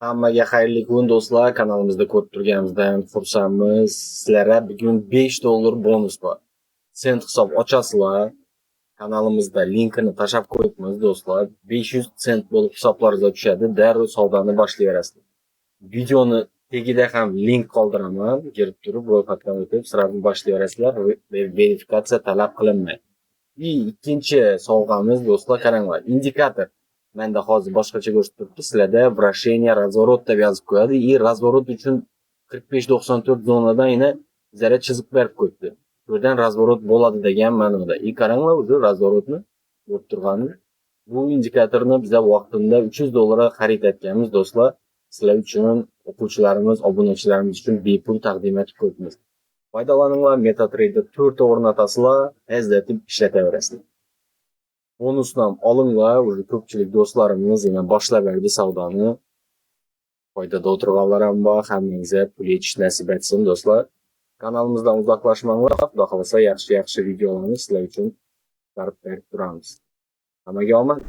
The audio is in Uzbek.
Hammaga xayrli kun do'stlar. Kanalimizda ko'rib turganimizdan xursandmiz. Sizlarga bugun $5 bonus bor. Sent hisob ochasizlar. Kanalimizda linkini tashlab qo'yibmiz do'stlar. 500 sent bo'lib hisoblaringizga tushadi. Darrov savdoni boshlayverasizlar. Videoni tagida ham link qoldiraman. Kirib turib ro'yxatdan o'tib, sirani boshlayverasizlar. Verifikatsiya talab qilinmaydi. Ikkinchi sovg'amiz do'stlar, qaranglar, indikator. Menda hozir boshqacha ko'rsatib turibdi. Sizlarda вращение, разворот deb yozib qo'yadi. Разворот uchun 45-94 zonadan yana zarar chizib berib qo'yibdi. Buradan разворот bo'ladi degan ma'noda. Qaranglar, o'zi разворотni ko'rib turganmi? Bu indikatorni biz vaqtida $300 xarid etganmiz do'stlar. Sizlar uchun, o'quvchilarimiz, obunachilarimiz uchun bepul taqdim etib qo'yibmiz. Foydalaninglar, MetaTrader 4 ta o'rnatasizlar, tezlatib ishlataverasizlar. Bonusdan olinglar, o'zi ko'pchilik do'stlarimiz yana boshlab berdi savdoni. Foydada o'tirganlar ham bor, hammangizga pul yetish nasib etsin do'stlar. Kanalimizdan uzoqlashmanglar, xudo xolasa yaxshi videolarni sizlar uchun chiqarib berib turamiz. Hammaga omad.